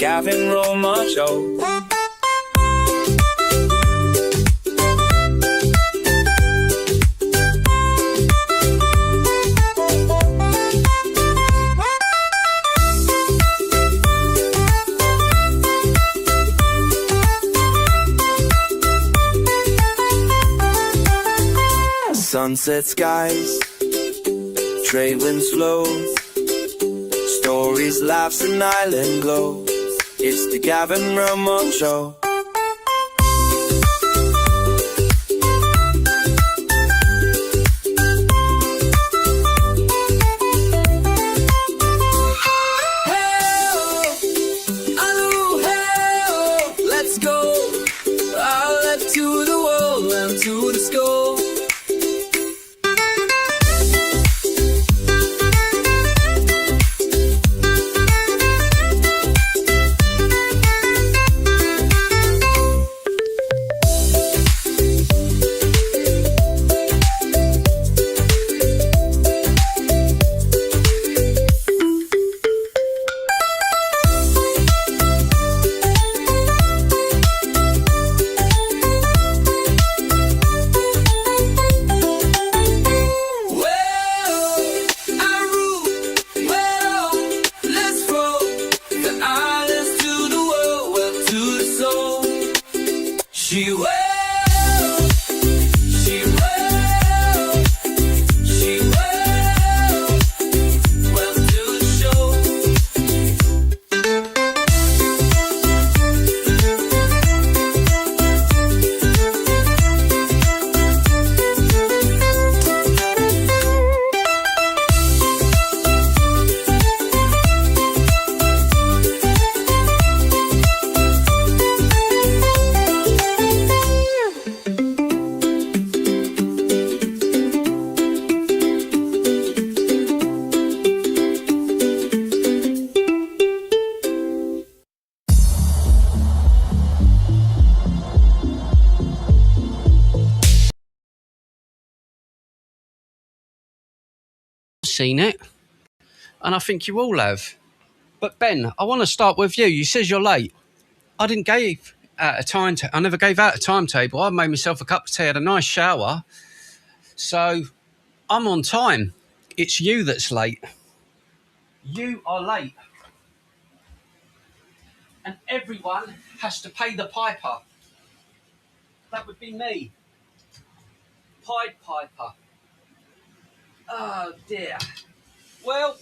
Gavin Roman Show. Sunset skies, trade winds flow, stories, laughs and island glow. It's the Gavin Roman Show. Let's go, I'll left to the world and to the score. She will, she will, she will, welcome to the show. Seen it, and I think you all have. But Ben, I want to start with you. You says you're late. I didn't give out a timetable. I never gave out a timetable. I made myself a cup of tea, had a nice shower, so I'm on time. It's you that's late. You are late, and everyone has to pay the piper. That would be me. Pied Piper. Oh dear. Well,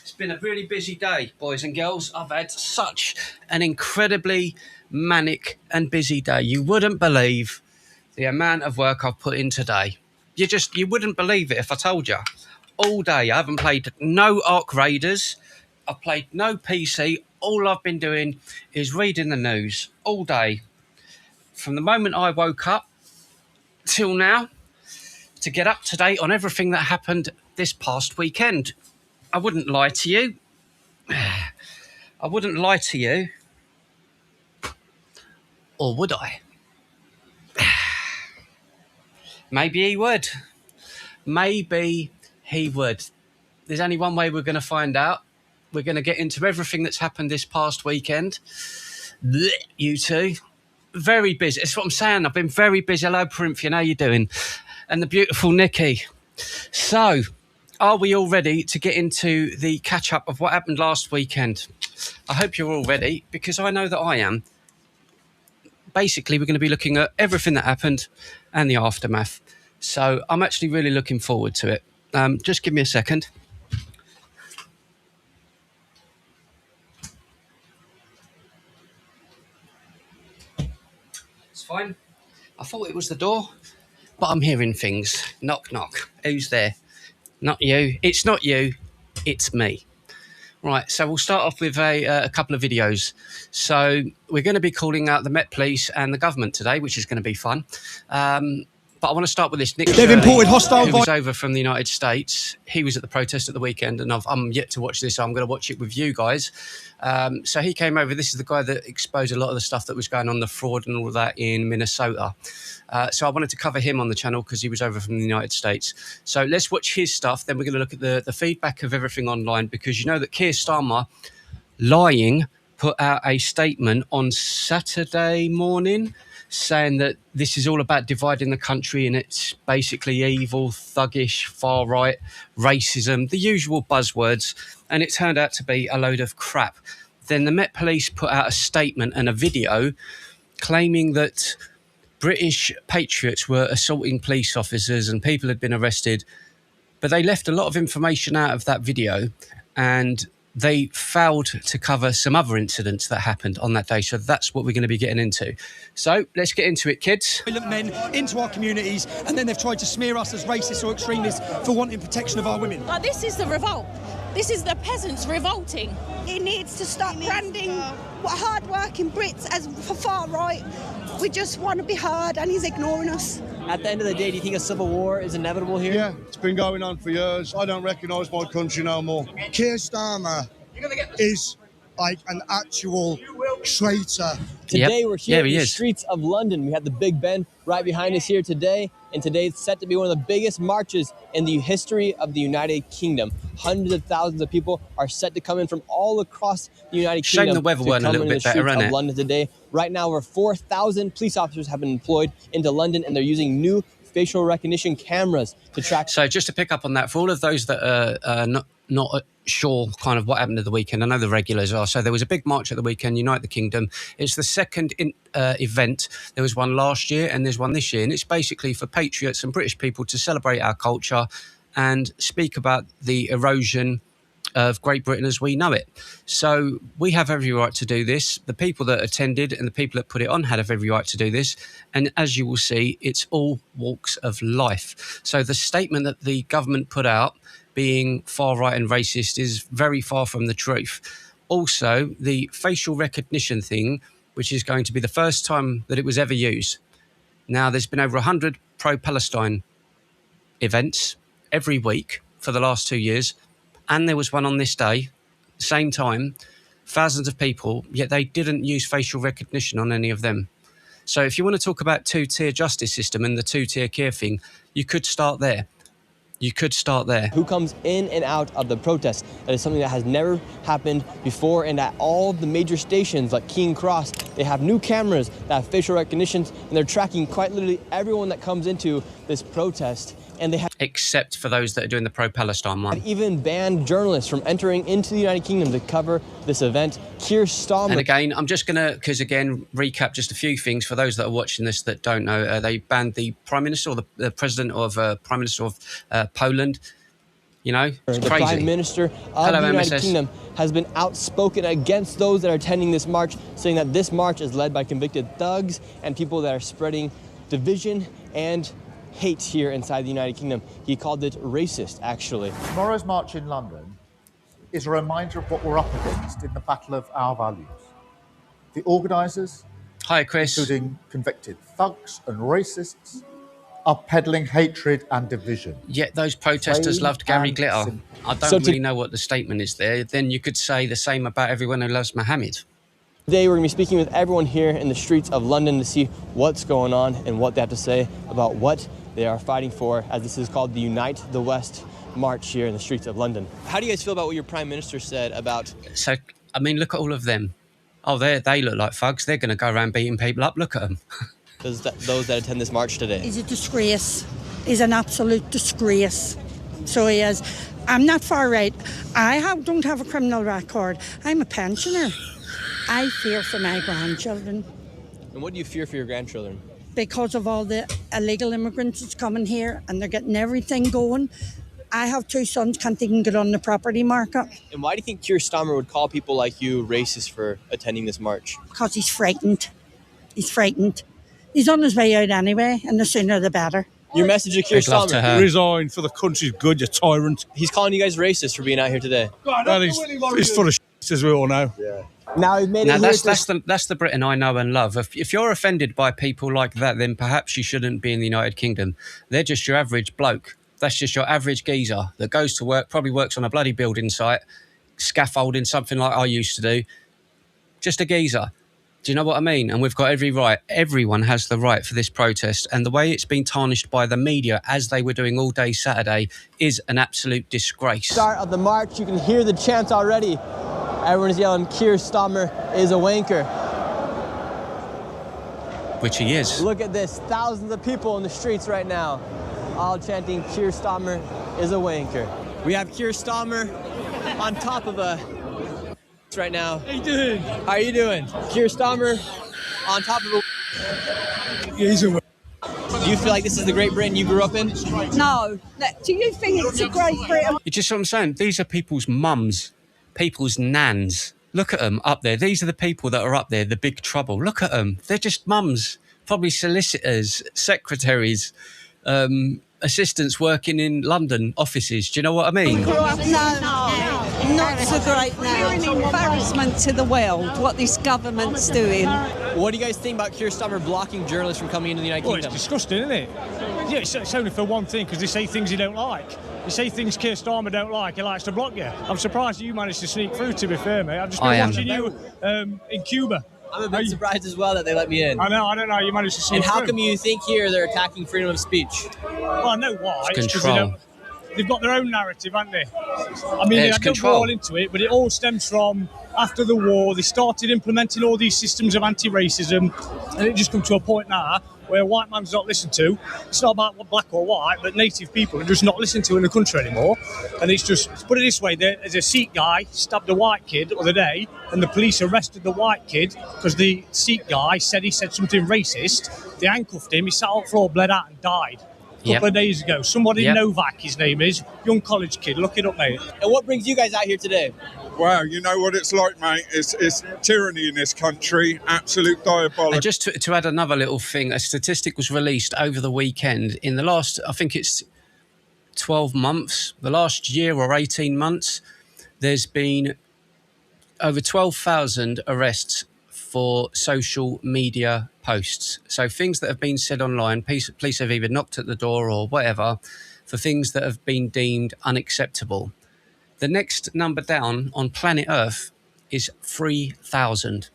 it's been a really busy day, boys and girls. I've had such an incredibly manic and busy day. You wouldn't believe the amount of work I've put in today. You wouldn't believe it if I told you. All day I haven't played no Ark Raiders. I've played no PC. All I've been doing is reading the news all day. From the moment I woke up till now, to get up to date on everything that happened this past weekend. I wouldn't lie to you. I wouldn't lie to you. Or would I? Maybe he would. Maybe he would. There's only one way we're going to find out. We're going to get into everything that's happened this past weekend. You two. Very busy. That's what I'm saying. I've been very busy. Hello, Prinfian. How you doing? And the beautiful Nikki. So, are we all ready to get into the catch-up of what happened last weekend? I hope you're all ready, because I know that I am. Basically, we're going to be looking at everything that happened and the aftermath. So, I'm actually really looking forward to it. Just give me a second. It's fine. I thought it was the door. But I'm hearing things. Knock, knock. Who's there? Not you. It's not you. It's me. Right, so we'll start off with a couple of videos. So we're going to be calling out the Met Police and the government today, which is going to be fun. But I want to start with this. Nick They've imported hostile who was over from the United States. He was at the protest at the weekend, and I'm yet to watch this, so I'm going to watch it with you guys. So he came over. This is the guy that exposed a lot of the stuff that was going on, the fraud and all of that in Minnesota. So I wanted to cover him on the channel because he was over from the United States. So let's watch his stuff. Then we're going to look at the feedback of everything online, because you know that Keir Starmer lying put out a statement on Saturday morning saying that this is all about dividing the country and it's basically evil, thuggish, far right, racism, the usual buzzwords, and it turned out to be a load of crap. Then the Met Police put out a statement and a video claiming that British patriots were assaulting police officers and people had been arrested, but they left a lot of information out of that video and they failed to cover some other incidents that happened on that day. So that's what we're going to be getting into. So let's get into it, kids. Violent men into our communities, and then they've tried to smear us as racists or extremists for wanting protection of our women. Like, this is the revolt. This is the peasants revolting. He needs to stop branding hard-working Brits as for far right. We just want to be heard, and he's ignoring us. At the end of the day, do you think a civil war is inevitable here? Yeah, it's been going on for years. I don't recognise my country no more. Keir Starmer is like an actual traitor. Today we're here in the is. streets of London. We have the Big Ben right behind us here today, and today it's set to be one of the biggest marches in the history of the United Kingdom. Hundreds of thousands of people are set to come in from all across the United Shame Kingdom the weather to weren't a come little into bit the better, streets innit? of London today. Right now, over 4,000 police officers have been employed into London, and they're using new facial recognition cameras to track. So just to pick up on that, for all of those that are not sure kind of what happened at the weekend, I know the regulars are. So there was a big march at the weekend, Unite the Kingdom. It's the second event. There was one last year and there's one this year. And it's basically for patriots and British people to celebrate our culture and speak about the erosion of Great Britain as we know it. So we have every right to do this. The people that attended and the people that put it on had every right to do this. And as you will see, it's all walks of life. So the statement that the government put out, being far right and racist, is very far from the truth. Also, the facial recognition thing, which is going to be the first time that it was ever used. Now, there's been over 100 pro-Palestine events every week for the last 2 years. And there was one on this day, same time, thousands of people, yet they didn't use facial recognition on any of them. So if you want to talk about two-tier justice system and the two-tier care thing, you could start there. You could start there. Who comes in and out of the protest. That is something that has never happened before, and at all the major stations like King's Cross, they have new cameras that have facial recognitions, and they're tracking quite literally everyone that comes into this protest. And they have, except for those that are doing the pro-Palestine one. Even banned journalists from entering into the United Kingdom to cover this event. Keir Starmer. And again, I'm just going to, because again, recap just a few things for those that are watching this that don't know. They banned the Prime Minister or the President of Prime Minister of Poland. You know, it's the crazy. Prime Minister of the United Kingdom has been outspoken against those that are attending this march, saying that this march is led by convicted thugs and people that are spreading division and hate here inside the United Kingdom. He called it racist, actually. Tomorrow's march in London is a reminder of what we're up against in the battle of our values. The organisers, hi Chris, including convicted thugs and racists, are peddling hatred and division. Yet those protesters loved Gary Glitter. I don't really know what the statement is there. Then you could say the same about everyone who loves Mohammed. Today we're going to be speaking with everyone here in the streets of London to see what's going on and what they have to say about what they are fighting for, as this is called the Unite the West march here in the streets of London. How do you guys feel about what your Prime Minister said about... So, I mean, look at all of them. Oh, they look like thugs. They're going to go around beating people up. Look at them. those that attend this march today? He's a disgrace. He's an absolute disgrace. So he is. I'm not far right. Don't have a criminal record. I'm a pensioner. I fear for my grandchildren. And what do you fear for your grandchildren? Because of all the illegal immigrants that's coming here and they're getting everything going. I have 2 sons, can't even get on the property market. And why do you think Keir Starmer would call people like you racist for attending this march? Because he's frightened. He's frightened. He's on his way out anyway, and the sooner the better. Your message to Keir Starmer. Resign for the country's good, you tyrant. He's calling you guys racist for being out here today. Well, he's full of shit, as we all know. Yeah. Now he's made Now it that's the Britain I know and love. If you're offended by people like that, then perhaps you shouldn't be in the United Kingdom. They're just your average bloke. That's just your average geezer that goes to work, probably works on a bloody building site, scaffolding, something like I used to do. Just a geezer. Do you know what I mean? And we've got every right. Everyone has the right for this protest. And the way it's been tarnished by the media, as they were doing all day Saturday, is an absolute disgrace. Start of the march, you can hear the chants already Everyone's yelling, Keir Starmer is a wanker. Which he is. Look at this, thousands of people in the streets right now, all chanting, Keir Starmer is a wanker. We have Keir Starmer on top of a right now. How you doing? How are you doing? Keir Starmer on top of a... Yeah, he's a... Do you feel like this is the Great Britain you grew up in? No. Do you think it's a Great Britain? It's just what I'm saying. These are people's mums, people's nans. Look at them up there. These are the people that are up there, the big trouble. Look at them. They're just mums, probably solicitors, secretaries, assistants working in London offices. Do you know what I mean? No, not so great now. We're an embarrassment to the world, what this government's doing. What do you guys think about Keir Starmer blocking journalists from coming into the United Well, Kingdom? it's disgusting, isn't it? Yeah, it's only for one thing, because they say things you don't like. You say things Keir Starmer don't like, he likes to block you. I'm surprised you managed to sneak through, to be fair, mate. I've just been watching you in Cuba. I'm a bit surprised as well that they let me in. I don't know, you managed to sneak And how through. come you think here they're attacking freedom of speech? Well, I know why. It's It's 'cause control. they've got their own narrative, haven't they? I mean, Yeah, I it's don't control. go all into it, but it all stems from after the war. They started implementing all these systems of anti-racism, and it just come to a point now where white man's not listened to. It's not about black or white, but native people are just not listened to in the country anymore. And it's just, put it this way, there's a Sikh guy stabbed a white kid the other day, and the police arrested the white kid because the Sikh guy said he said something racist. They handcuffed him, he sat on the floor, bled out and died. A couple of days ago. Somebody Novak, his name is, young college kid, look it up, mate. And what brings you guys out here today? Wow, you know what it's like, mate. It's tyranny in this country, absolute diabolical. And just to add another little thing, a statistic was released over the weekend. In the last, I think it's 12 months, the last year or 18 months, there's been over 12,000 arrests for social media posts. So things that have been said online, police have either knocked at the door or whatever, for things that have been deemed unacceptable. The next number down on planet Earth is 3,000.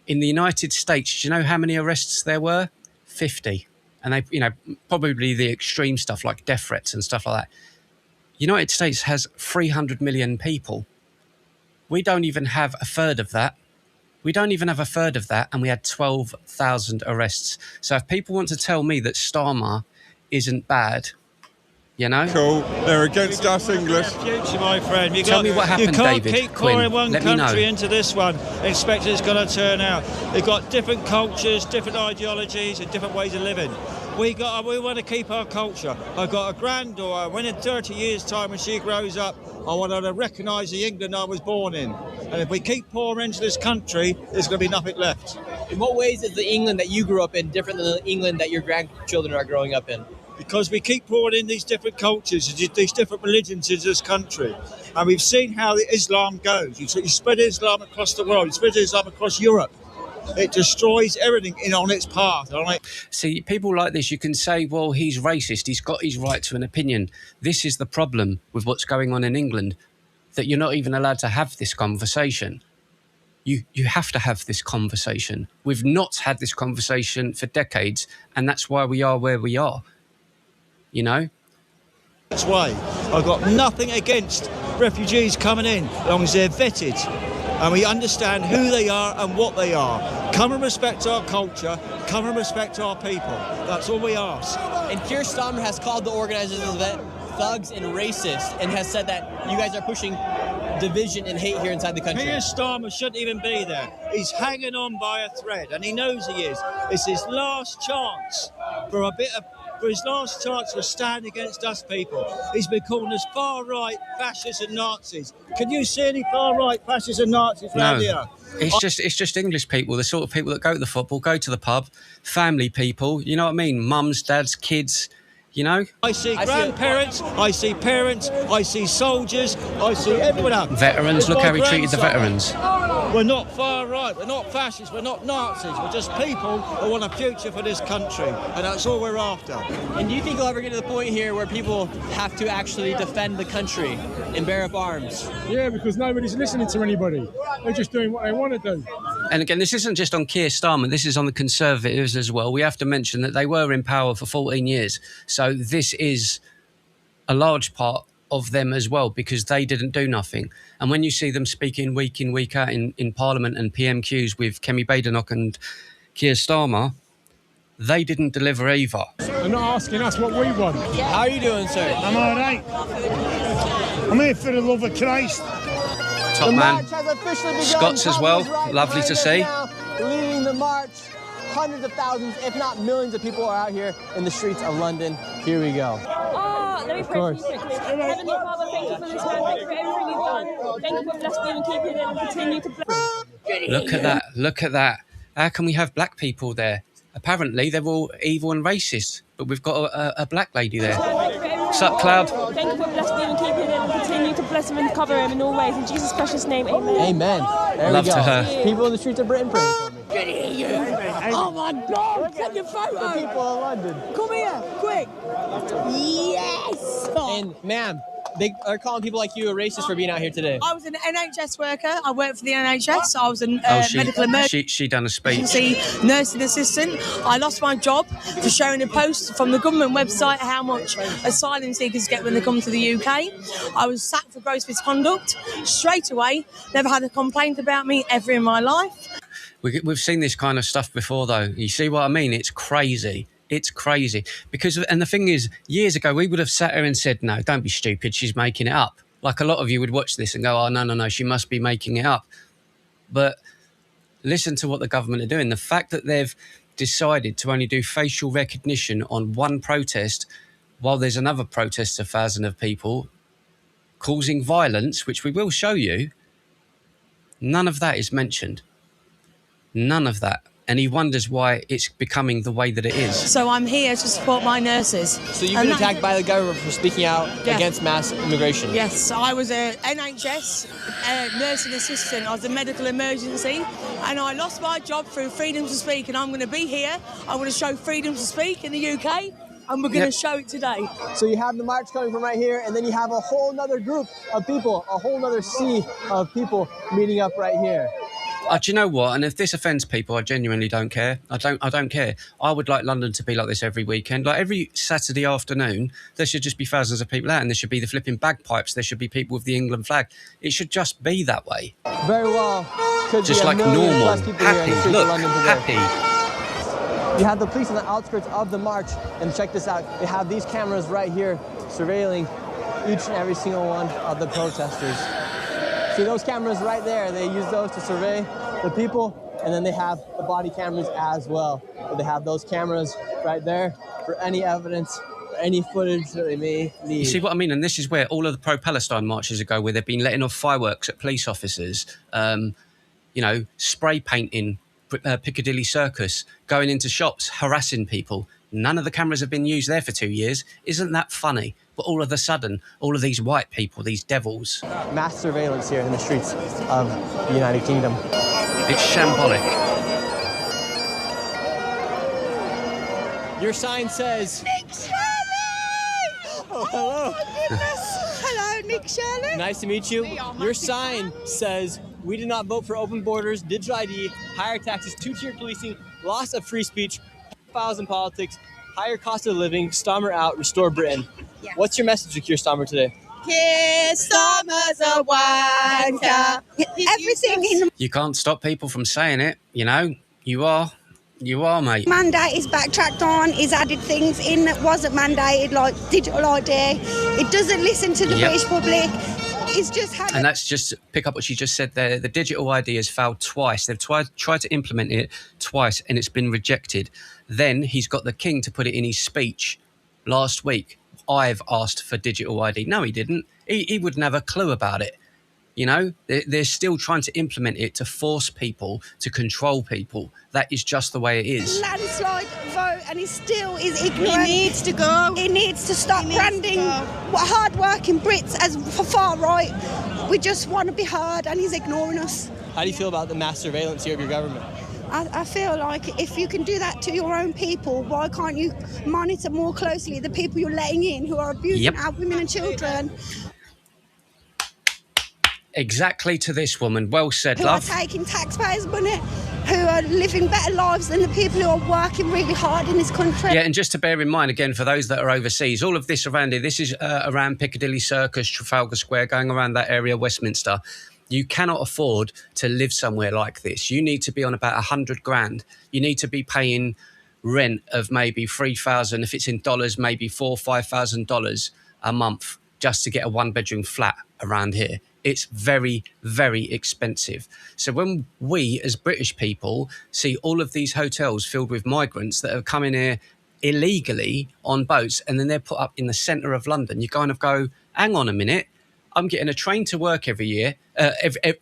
In the United States, do you know how many arrests there were? 50. And they, you know, probably the extreme stuff like death threats and stuff like that. United States has 300 million people. We don't even have a third of that. We don't even have a third of that, and we had 12,000 arrests. So if people want to tell me that Starmer isn't bad, you know? Cool. They're against us English. Future, my friend. Tell me what happened, you can't David keep Quinn. pouring one Let me country know. into this one, expecting it's going to turn out. They've got different cultures, different ideologies, and different ways of living. We want to keep our culture. I've got a granddaughter. When in 30 years' time, when she grows up, I want her to recognise the England I was born in. And if we keep pouring into this country, there's going to be nothing left. In what ways is the England that you grew up in different than the England that your grandchildren are growing up in? Because we keep pouring in these different cultures, these different religions into this country. And we've seen how the Islam goes. You spread Islam across the world, you spread Islam across Europe. It destroys everything on its path. See, people like this, you can say, well, he's racist. He's got his right to an opinion. This is the problem with what's going on in England, that you're not even allowed to have this conversation. You have to have this conversation. We've not had this conversation for decades, and that's why we are where we are. You know? That's why I've got nothing against refugees coming in, as long as they're vetted and we understand who they are and what they are. Come and respect our culture, come and respect our people. That's all we ask. And Keir Starmer has called the organizers of that thugs and racist, and has said that you guys are pushing division and hate here inside the country. Keir Starmer shouldn't even be there. He's hanging on by a thread, and he knows he is. It's his last chance for his last chance to stand against us people. He's been calling us far-right fascists and Nazis. Can you see any far-right fascists and Nazis around here? It's just English people, the sort of people that go to the football, go to the pub, family people, you know what I mean? Mums, dads, kids, you know? I see grandparents, I see parents, I see soldiers, I see everyone else. Veterans, look how he treated the veterans. We're not far right, we're not fascists, we're not Nazis, we're just people who want a future for this country, and that's all we're after. And do you think you'll ever get to the point here where people have to actually defend the country and bear up arms? Yeah, because nobody's listening to anybody. They're just doing what they want to do. And again, this isn't just on Keir Starmer, this is on the Conservatives as well. We have to mention that they were in power for 14 years. So this is a large part of them as well, because they didn't do nothing. And when you see them speaking week in, week out in Parliament and PMQs with Kemi Badenoch and Keir Starmer, they didn't deliver either. They're not asking us what we want. How are you doing, sir? I'm all right. I'm here for the love of Christ. Top The man. march has officially begun. Scots as well. Tommy is right Lovely behind to us see. now, leading the march. Hundreds of thousands, if not millions of people are out here in the streets of London. Here we go. Let me pray for you quickly. Heavenly Father, thank you for this man. Thank you for everything you've done. Thank you for blessing him and keeping him and continue to bless. Look at that. Look at that. How can we have black people there? Apparently, they're all evil and racist, but we've got a black lady there. Sup, Cloud? Thank you for blessing him and keeping him and continue to bless him and cover him in all ways. In Jesus' precious name, amen. Amen. There Love we go. to her. People in the streets of Britain praying for me. Oh my God! Take your photo. The people of London. Come here, quick. Yes. And ma'am, they are calling people like you a racist for being out here today. I was an NHS worker. I worked for the NHS. I was a medical emergency She done a speech. nursing assistant. I lost my job for showing a post from the government website how much asylum seekers get when they come to the UK. I was sacked for gross misconduct straight away. Never had a complaint about me ever in my life. We've seen this kind of stuff before, though. You see what I mean? It's crazy. It's crazy. And the thing is, years ago, we would have sat here and said, no, don't be stupid. She's making it up. Like a lot of you would watch this and go, oh, no, she must be making it up. But listen to what the government are doing. The fact that they've decided to only do facial recognition on one protest while there's another protest, 1,000 of people causing violence, which we will show you, none of that is mentioned. None of that. And he wonders why it's becoming the way that it is. So I'm here to support my nurses. So you've been attacked by the government for speaking out against mass immigration? Yes, I was a NHS nursing assistant. I was a medical emergency, and I lost my job through freedom to speak, and I'm going to be here. I'm going to show freedom to speak in the UK, and we're going to show it today. So you have the march coming from right here, and then you have a whole nother group of people, a whole nother sea of people meeting up right here. Do you know what? And if this offends people, I genuinely don't care. I don't care. I would like London to be like this every weekend. Like every Saturday afternoon, there should just be thousands of people out, and there should be the flipping bagpipes. There should be people with the England flag. It should just be that way. Very well. Could just be like normal. Happy. Look, happy. You have the police on the outskirts of the march, and check this out. They have these cameras right here surveilling each and every single one of the protesters. See those cameras right there? They use those to survey the people, and then they have the body cameras as well. So they have those cameras right there for any evidence, for any footage that they may need. You see what I mean? And this is where all of the pro-Palestine marches go, where they've been letting off fireworks at police officers, spray painting Piccadilly Circus, going into shops, harassing people. None of the cameras have been used there for 2 years. Isn't that funny? But all of a sudden, all of these white people, these devils. Mass surveillance here in the streets of the United Kingdom. It's shambolic. Your sign says... Nick Shirley! Oh, hello. Oh, goodness. Hello, Nick Shirley. Nice to meet you. Your sign says, we did not vote for open borders, digital ID, higher taxes, two-tiered policing, loss of free speech, files in politics, higher cost of living, Starmer out, restore Britain. Yeah. What's your message to Keir Starmer today? Keir Starmer's a wanker. Everything in the You can't stop people from saying it, you know. You are, mate. Mandate is backtracked on, he's added things in that wasn't mandated, like digital ID. It doesn't listen to the British public. It's just had... And that's just to pick up what she just said there. The digital ID has failed twice. They've tried to implement it twice, and it's been rejected. Then he's got the King to put it in his speech last week. I've asked for digital ID. No, he didn't. He wouldn't have a clue about it. You know, they're still trying to implement it to force people, to control people. That is just the way it is. Landslide vote, and he still is ignorant. He needs to go. He needs to stop branding hard-working Brits as for far right. We just want to be heard, and he's ignoring us. How do you feel about the mass surveillance here of your government? I feel like if you can do that to your own people, why can't you monitor more closely the people you're letting in who are abusing our women and children? Exactly to this woman. Well said, who love. are taking taxpayers' money. who are living better lives than the people who are working really hard in this country. Yeah, and just to bear in mind, again, for those that are overseas, all of this around here, this is around Piccadilly Circus, Trafalgar Square, going around that area, Westminster. You cannot afford to live somewhere like this. You need to be on about 100 grand. You need to be paying rent of maybe 3,000, if it's in dollars, maybe $4,000 or $5,000 a month just to get a one-bedroom flat around here. It's very, very expensive. So when we as British people see all of these hotels filled with migrants that have come in here illegally on boats and then they're put up in the centre of London, you kind of go, hang on a minute, I'm getting a train to work every year,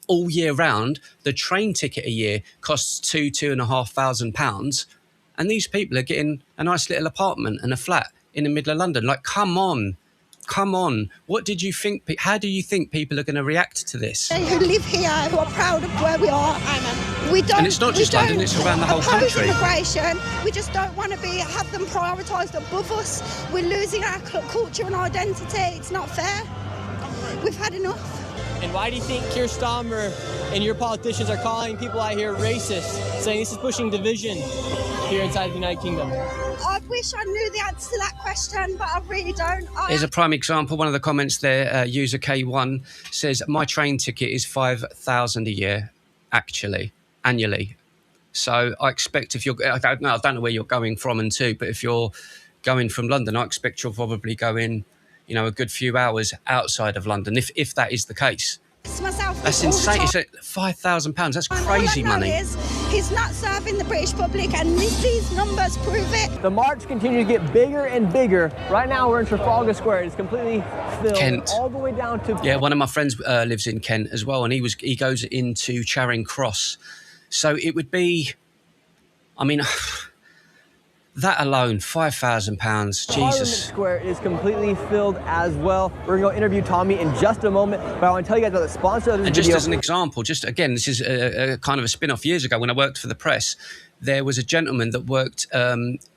all year round. The train ticket a year costs £2,500, and these people are getting a nice little apartment and a flat in the middle of London. Like, come on. What did you think? How do you think people are going to react to this? Who live here, who are proud of where we are. We don't. And it's not just London; it's around the whole oppose country. Immigration. We just don't want to have them prioritised above us. We're losing our culture and identity. It's not fair. We've had enough. And why do you think Keir Starmer and your politicians are calling people out here racist, saying this is pushing division here inside the United Kingdom? I wish I knew the answer to that question, but I really don't. Here's a prime example. One of the comments there, user K1 says, my train ticket is $5,000 a year, annually. So I expect if you're, I don't know where you're going from and to, but if you're going from London, I expect you'll probably go in, a good few hours outside of London, if that is the case. That's insane. It's £5,000. That's crazy money. He's not serving the British public, and these numbers prove it. The march continues to get bigger and bigger. Right now, we're in Trafalgar Square. It's completely filled Kent. all the way down to... Yeah, one of my friends lives in Kent as well, and he goes into Charing Cross. So it would be, that alone, £5,000. Parliament Jesus. Square is completely filled as well. We're going to go interview Tommy in just a moment, but I want to tell you guys about the sponsor of this And video. just as an example, again, this is a kind of a spin-off. Years ago when I worked for the press, there was a gentleman that worked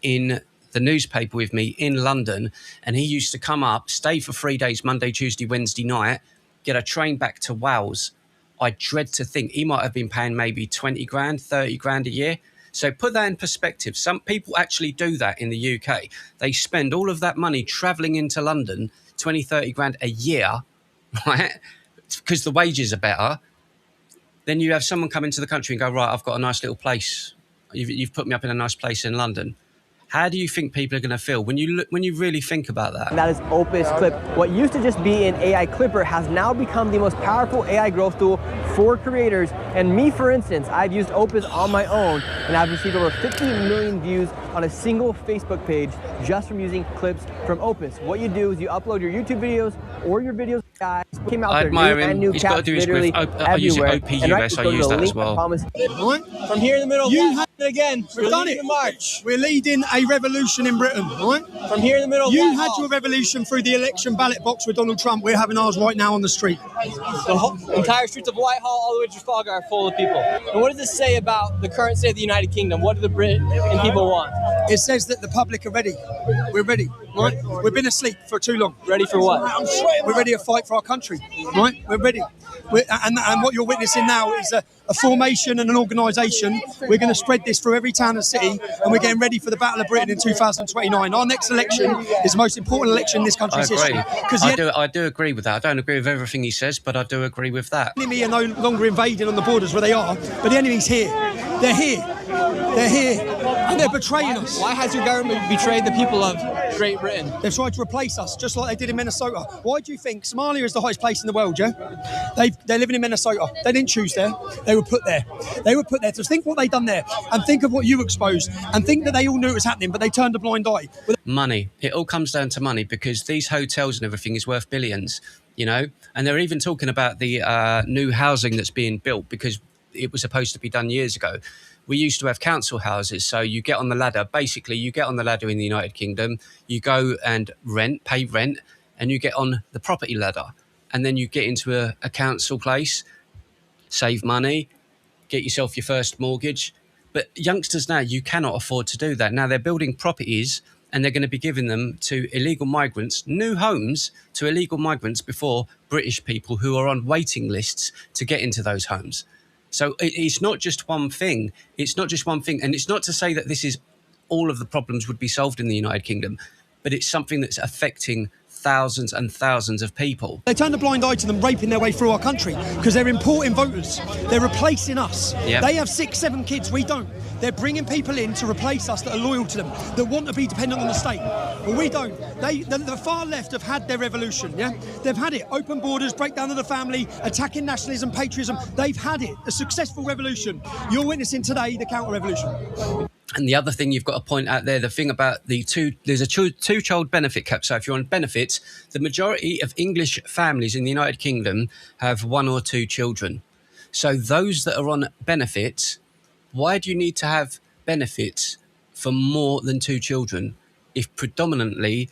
in the newspaper with me in London, and he used to come up, stay for 3 days, Monday, Tuesday, Wednesday night, get a train back to Wales. I dread to think he might have been paying maybe 20 grand, 30 grand a year. So put that in perspective. Some people actually do that in the UK. They spend all of that money travelling into London, 20, 30 grand a year, right? Because the wages are better. Then you have someone come into the country and go, right, I've got a nice little place. You've put me up in a nice place in London. How do you think people are going to feel when you really think about that? And that is OpusClip. What used to just be an AI clipper has now become the most powerful AI growth tool for creators. And me, for instance, I've used Opus on my own, and I've received over 50 million views on a single Facebook page just from using clips from Opus. What you do is you upload your YouTube videos or your videos. Guys, came out I admire him. new He's got to do his grift. I use OPUS. I use that as well. From here in the middle, you had it again. We've done it. March. We're leading a revolution in Britain, right? From here in the middle. You had your revolution through the election ballot box with Donald Trump. We're having ours right now on the street. The whole, entire streets of Whitehall, all the way to Trafalgar, are full of people. And what does this say about the current state of the United Kingdom? What do the British people want? It says that the public are ready. We're ready, right? We've been asleep for too long. Ready for what? We're ready to fight for our country, right? We're ready. And what you're witnessing now is a formation and an organisation. We're going to spread this through every town and city, and we're getting ready for the Battle of Britain in 2029. Our next election is the most important election in this country's history. I do agree with that. I don't agree with everything he says, but I do agree with that. The enemy are no longer invading on the borders where they are, but the enemy's here. They're here. They're here, and they're betraying us. Why has your government betrayed the people of Great Britain? They've tried to replace us, just like they did in Minnesota. Why do you think Somalia is the hottest place in the world, yeah? They're living in Minnesota. They didn't choose there. They were put there. They were put there. So think what they've done there, and think of what you exposed, and think that they all knew it was happening, but they turned a blind eye. Money. It all comes down to money, because these hotels and everything is worth billions, and they're even talking about the new housing that's being built, because it was supposed to be done years ago. We used to have council houses, so you get on the ladder. Basically, you get on the ladder in the United Kingdom, you go and pay rent, and you get on the property ladder. And then you get into a council place, save money, get yourself your first mortgage. But youngsters now, you cannot afford to do that. Now they're building properties, and they're going to be giving them to illegal migrants, new homes to illegal migrants before British people who are on waiting lists to get into those homes. So it's not just one thing. It's not just one thing. And it's not to say that this is all of the problems would be solved in the United Kingdom, but it's something that's affecting thousands and thousands of people. They turn a blind eye to them raping their way through our country because they're importing voters. They're replacing us. Yep. They have 6, 7 kids, we don't. They're bringing people in to replace us that are loyal to them, that want to be dependent on the state. But we don't. The far left have had their revolution, yeah? They've had it. Open borders, breakdown of the family, attacking nationalism, patriotism. They've had it. A successful revolution. You're witnessing today the counter-revolution. And the other thing you've got to point out there, the thing about there's a two-child benefit cap. So if you're on benefits, the majority of English families in the United Kingdom have 1 or 2 children. So those that are on benefits, why do you need to have benefits for more than 2 children if predominantly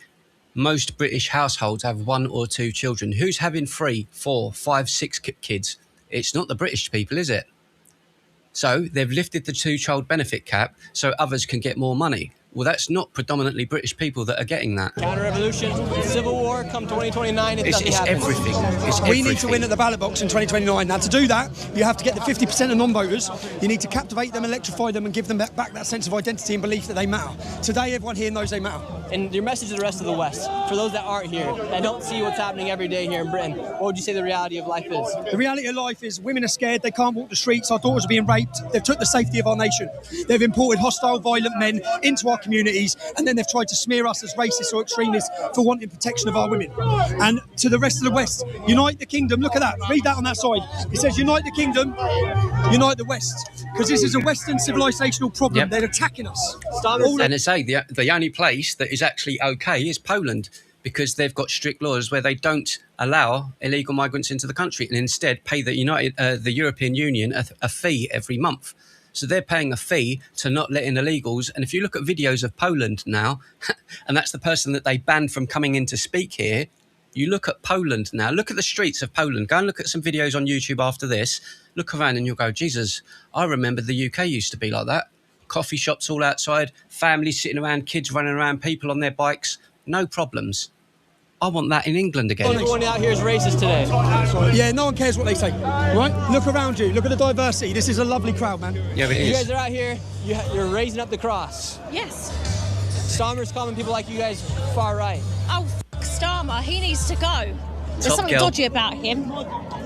most British households have 1 or 2 children? Who's having 3, 4, 5, 6 kids? It's not the British people, is it? So they've lifted the 2-child benefit cap so others can get more money. Well, that's not predominantly British people that are getting that. Counter-revolution, civil war, come 2029, It's everything. It's We need to win at the ballot box in 2029. Now, to do that, you have to get the 50% of non-voters. You need to captivate them, electrify them, and give them back that sense of identity and belief that they matter. Today, everyone here knows they matter. And your message to the rest of the West, for those that aren't here, that don't see what's happening every day here in Britain, what would you say the reality of life is? The reality of life is women are scared, they can't walk the streets, our daughters are being raped, they've took the safety of our nation. They've imported hostile, violent men into our communities, and then they've tried to smear us as racists or extremists for wanting protection of our women. And to the rest of the West, unite the kingdom. Look at that, read that on that side. It says unite the kingdom, unite the West. Because this is a Western civilizational problem. Yep. They're attacking us. And it's the only place that is actually okay is Poland, because they've got strict laws where they don't allow illegal migrants into the country and instead pay the European Union a fee every month. So they're paying a fee to not let in illegals. And if you look at videos of Poland now, and that's the person that they banned from coming in to speak here, you look at Poland now, look at the streets of Poland, go and look at some videos on YouTube after this, look around and you'll go, Jesus, I remember the UK used to be like that. Coffee shops all outside, families sitting around, kids running around, people on their bikes, no problems. I want that in England again. Everyone out here is racist today. Yeah, no one cares what they say, right? Look around you, look at the diversity. This is a lovely crowd, man. Yeah, it is. You guys are out here, you're raising up the cross. Yes. Starmer's calling people like you guys far right. Oh, Starmer, he needs to go. There's Top something girl. dodgy about him.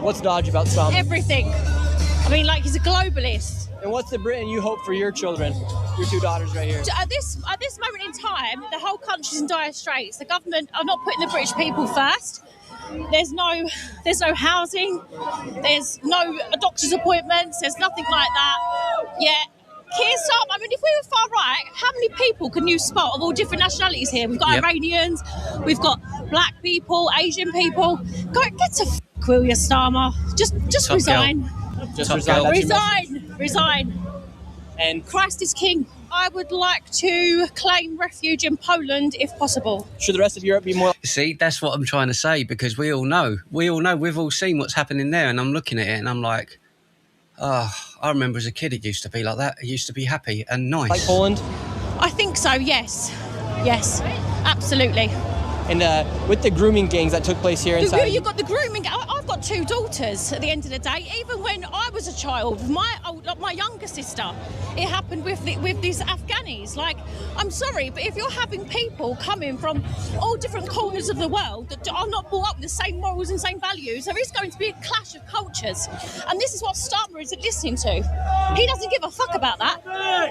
What's dodgy about Starmer? Everything. I mean, like, he's a globalist. And what's the Britain you hope for your children, your 2 daughters right here? At this moment in time, the whole country's in dire straits. The government are not putting the British people first. There's no housing. There's no doctor's appointments. There's nothing like that. Yeah. Keir Starmer, I mean, if we were far right, how many people can you spot of all different nationalities here? We've got Yep. Iranians, we've got black people, Asian people. Go get to will you, Starmer? Just Top resign. girl. Just Top resign. girl. That's your message. Resign. And Christ is king. I would like to claim refuge in Poland if possible. should the rest of Europe be more... See, that's what I'm trying to say, because we all know, we've all seen what's happening there, and I'm looking at it and I'm like, oh, I remember as a kid it used to be like that. It used to be happy and nice. like Poland? I think so, yes. Yes, absolutely. And with the grooming gangs that took place here inside... You've got the grooming. I've got 2 daughters at the end of the day. Even when I was a child, my younger sister, it happened with these Afghanis. Like, I'm sorry, but if you're having people coming from all different corners of the world that are not brought up with the same morals and same values, there is going to be a clash of cultures. And this is what Starmer isn't listening to. He doesn't give a fuck about that.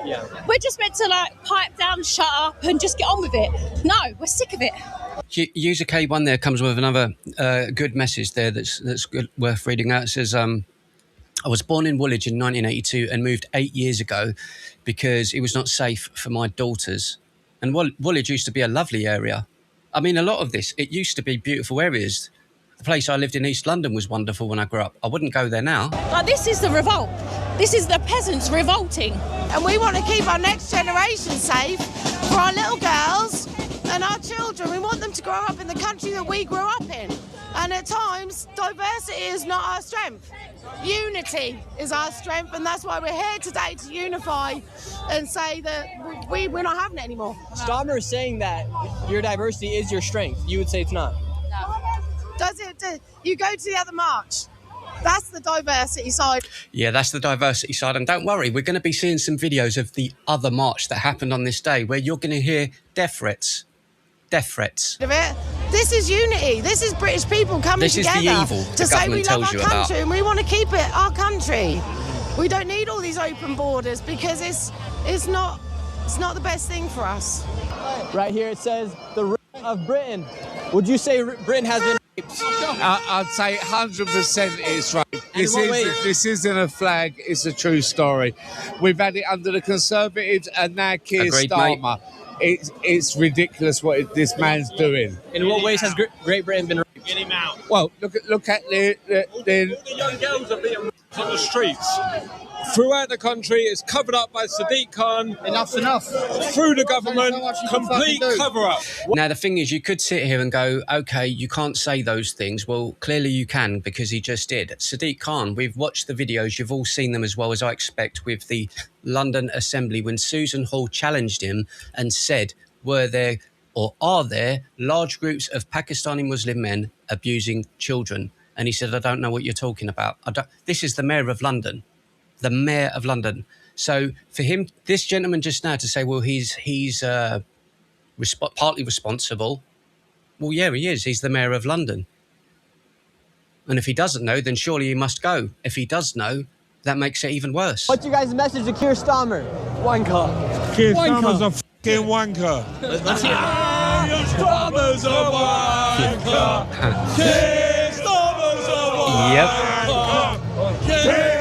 Yeah. We're just meant to, like, pipe down, shut up, and just get on with it. No, we're sick of it. User K1 there comes with another good message there that's good, worth reading out. It says, I was born in Woolwich in 1982 and moved 8 years ago because it was not safe for my daughters. And Woolwich used to be a lovely area. I mean, a lot of this, it used to be beautiful areas. The place I lived in East London was wonderful when I grew up. I wouldn't go there now. Like, this is the revolt. This is the peasants revolting. And we want to keep our next generation safe for our little girls and our children. We want them to grow up in the country that we grew up in. And at times, diversity is not our strength. Unity is our strength, and that's why we're here today, to unify and say that we're not having it anymore. Starmer is saying that your diversity is your strength. You would say it's not. Does it? You go to the other march. That's the diversity side. Yeah, that's the diversity side. And don't worry, we're going to be seeing some videos of the other march that happened on this day where you're going to hear death threats. Death threats. This is unity. This is British people coming together. This is the evil to the say we government love tells our you country about. and we want to keep it our country. We don't need all these open borders because it's not the best thing for us. Right here it says the rape of Britain. Would you say Britain has been raped? I'd say 100% it's rape. This isn't a flag, it's a true story. We've had it under the Conservatives and now Keir Agreed, Starmer. It's ridiculous what this man's doing. In what ways has Great Britain been raped? Get him out. Well, look at the All the young girls are being raped on the streets. Throughout the country, it's covered up by Sadiq Khan. Enough's enough. Through the government, complete cover-up. Now, the thing is, you could sit here and go, OK, you can't say those things. Well, clearly you can because he just did. Sadiq Khan, we've watched the videos. You've all seen them as well as I expect with the London Assembly when Susan Hall challenged him and said, were there or are there large groups of Pakistani Muslim men abusing children? And he said, I don't know what you're talking about. This is the Mayor of London. The Mayor of London. So for him, this gentleman just now to say, well, he's partly responsible. Well, yeah, he is. He's the Mayor of London. And if he doesn't know, then surely he must go. If he does know, that makes it even worse. What's your guys' message to Keir Starmer? Wanker. Keir Starmer's a fucking wanker. Let's hear it. Starmer's a wanker. Keir Starmer's a wanker. Yep. Keir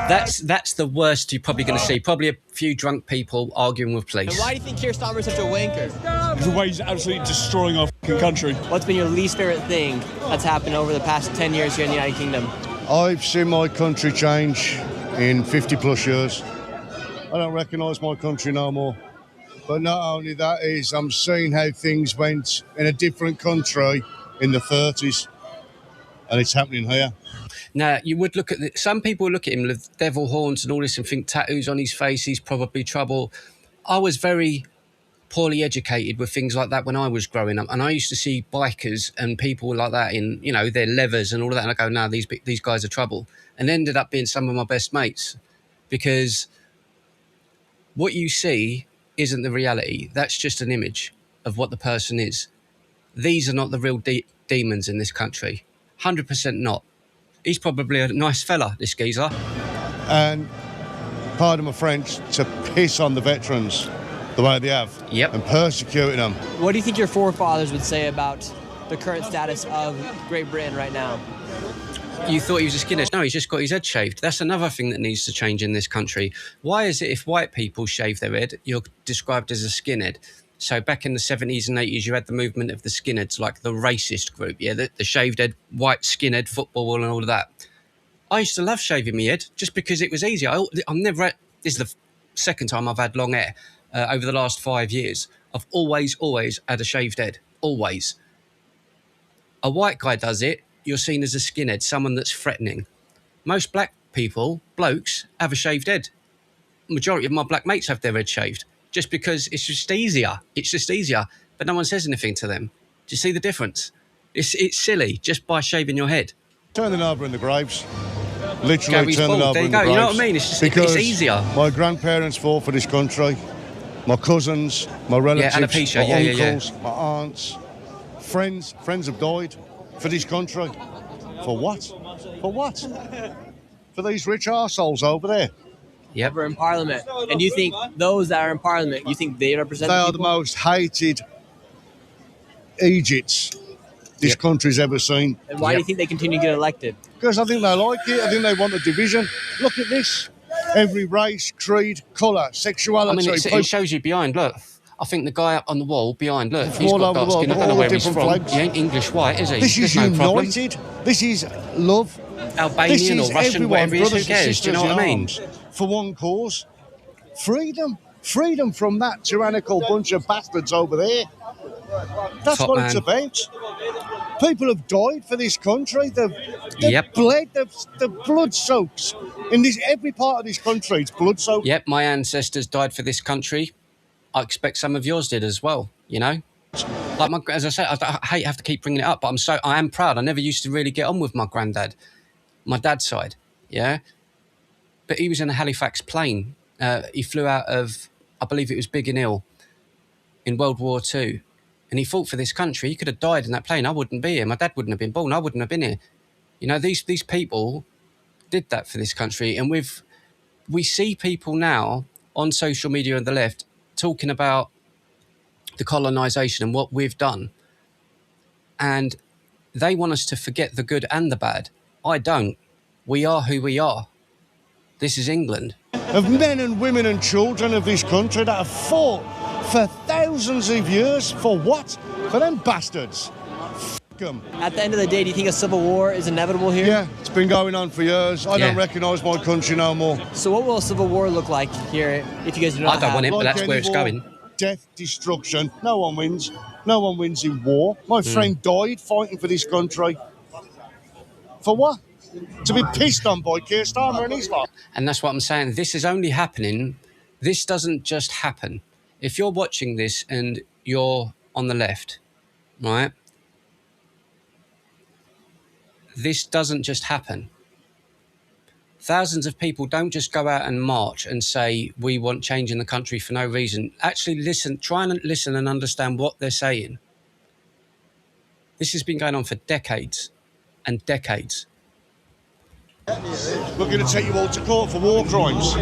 That's the worst you're probably going to see. Probably a few drunk people arguing with police. And why do you think Keir Starmer is such a wanker? The way he's absolutely destroying our fucking country. What's been your least favorite thing that's happened over the past 10 years here in the United Kingdom? I've seen my country change in 50 plus years. I don't recognise my country no more. But not only that is, I'm seeing how things went in a different country in the 30s. And it's happening here. Now, you would look at some people look at him with devil horns and all this and think tattoos on his face, he's probably trouble. I was very poorly educated with things like that when I was growing up. And I used to see bikers and people like that in, you know, their leathers and all of that. And I go, no, these guys are trouble. And ended up being some of my best mates because what you see isn't the reality. That's just an image of what the person is. These are not the real demons in this country. 100% not. He's probably a nice fella, this geezer. And pardon my French, to piss on the veterans the way they have. Yep. And persecuting them. What do you think your forefathers would say about the current status of Great Britain right now? You thought he was a skinhead. No, he's just got his head shaved. That's another thing that needs to change in this country. Why is it if white people shave their head, you're described as a skinhead? So back in the 70s and 80s, you had the movement of the skinheads, like the racist group, yeah, the shaved head, white skinhead, football and all of that. I used to love shaving my head just because it was easier. This is the second time I've had long hair over the last 5 years. I've always had a shaved head, always. A white guy does it, you're seen as a skinhead, someone that's threatening. Most black people, blokes, have a shaved head. Majority of my black mates have their head shaved. Just because it's just easier. It's just easier. But no one says anything to them. Do you see the difference? It's silly just by shaving your head. Turn the over in the graves. Literally Gary's turn the bald. over There in you the go. graves. You know what I mean? It's just because it's easier. My grandparents fought for this country. My cousins, my relatives, alopecia, my yeah. uncles, my aunts, friends have died for this country. For what? For what? For these rich arseholes over there. Yep. Over in Parliament. And do you think those that are in Parliament, you think they represent They the are people? the most hated Egypts this country's ever seen. And why do you think they continue to get elected? Because I think they like it. I think they want a division. Look at this. Every race, creed, colour, sexuality. I mean, it shows you behind, look. I think the guy up on the wall behind, look, he's all got over dark the world, skin. I don't know all where he's different from. flags. He ain't English white, is he? This is There's no problem. united. This is love. Albanian this or Russian, everyone, whatever it is, who brothers and cares? Do you know sisters what I in mean? arms for one cause. Freedom. Freedom from that tyrannical bunch of bastards over there. That's Top what man. it's about. People have died for this country. They've Yep. bled. The blood soaks. In this, every part of this country, it's blood soaked. Yep, my ancestors died for this country. I expect some of yours did as well, you know? Like as I say, I hate have to keep bringing it up, but I am proud. I never used to really get on with my granddad, my dad's side, yeah. But he was in a Halifax plane. He flew out of, I believe it was Biggin Hill, in World War II, and he fought for this country. He could have died in that plane. I wouldn't be here. My dad wouldn't have been born. I wouldn't have been here. You know, these people did that for this country, and we see people now on social media on the left talking about the colonisation and what we've done, and they want us to forget the good and the bad. I don't. We are who we are. This is England. Of men and women and children of this country that have fought for thousands of years. For what? For them bastards. F*** them. At the end of the day, do you think a civil war is inevitable here? Yeah, it's been going on for years. I don't recognise my country no more. So what will a civil war look like here if you guys do not I don't want it, but that's where it's going. Death, destruction. No one wins. No one wins in war. My friend died fighting for this country. For what? To be pissed on by Keir Starmer and his lot. And that's what I'm saying. This is only happening. This doesn't just happen. If you're watching this and you're on the left, right? This doesn't just happen. Thousands of people don't just go out and march and say, we want change in the country for no reason. Actually listen, try and listen and understand what they're saying. This has been going on for decades and decades. We're going to take you all to court for war crimes.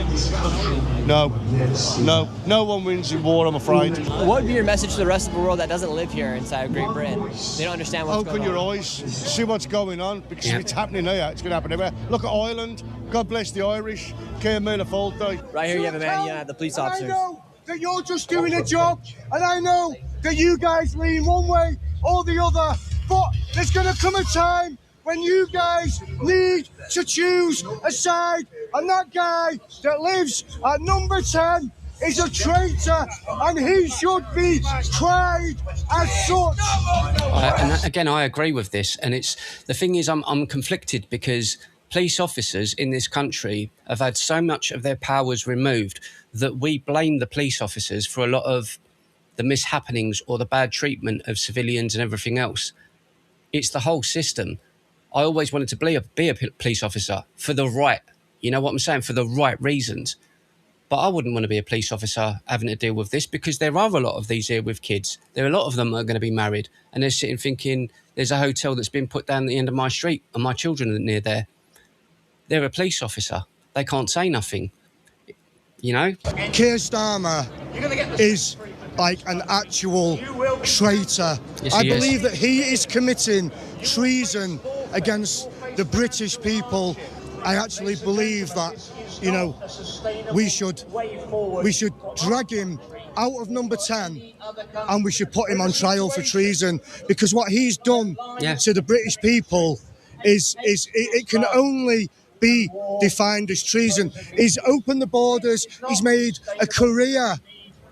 No one wins in war, I'm afraid. What would be your message to the rest of the world that doesn't live here inside of Great Britain? They don't understand what's going on. Open your eyes, see what's going on, because if it's happening here, it's going to happen everywhere. Look at Ireland. God bless the Irish. Keir Miller Faulty. Right here you have a man yelling at the police officers. I know that you're just doing a job, and I know that you guys lean one way or the other, but there's going to come a time when you guys need to choose a side, and that guy that lives at number 10 is a traitor, and he should be tried as such. Again, I agree with this, and the thing is, I'm conflicted because police officers in this country have had so much of their powers removed that we blame the police officers for a lot of the mishappenings or the bad treatment of civilians and everything else. It's the whole system. I always wanted to be a police officer for the right, you know what I'm saying, for the right reasons. But I wouldn't want to be a police officer having to deal with this, because there are a lot of these here with kids. There are a lot of them that are going to be married, and they're sitting thinking, there's a hotel that's been put down at the end of my street and my children are near there. They're a police officer. They can't say nothing, you know? Keir Starmer is like an actual traitor. Yes, I believe that he is committing treason against the British people. I actually believe that, you know, we should drag him out of number 10 and we should put him on trial for treason, because what he's done to the British people is it can only be defined as treason. He's opened the borders. He's made a career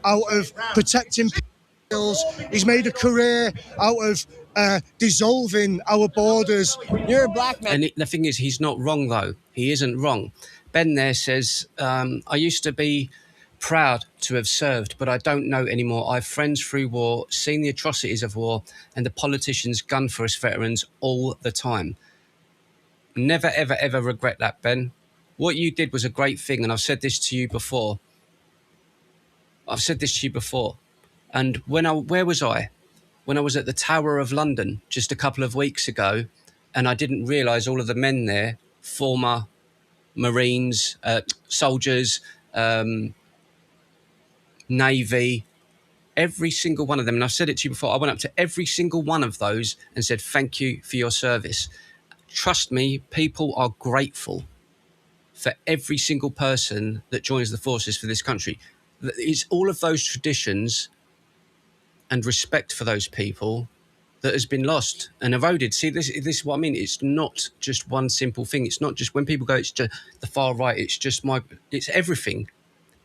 out of protecting people. He's made a career out of dissolving our borders. You're a black man. And the thing is, he's not wrong, though. He isn't wrong. Ben there says, I used to be proud to have served, but I don't know anymore. I have friends through war, seen the atrocities of war, and the politicians gun for us veterans all the time. Never, ever, ever regret that, Ben. What you did was a great thing, and I've said this to you before. And where was I? When I was at the Tower of London just a couple of weeks ago, and I didn't realise all of the men there, former Marines, soldiers, Navy, every single one of them, and I've said it to you before, I went up to every single one of those and said, thank you for your service. Trust me, people are grateful for every single person that joins the forces for this country. It's all of those traditions and respect for those people that has been lost and eroded. See, this is what I mean. It's not just one simple thing. It's not just when people go, it's just the far right. It's everything.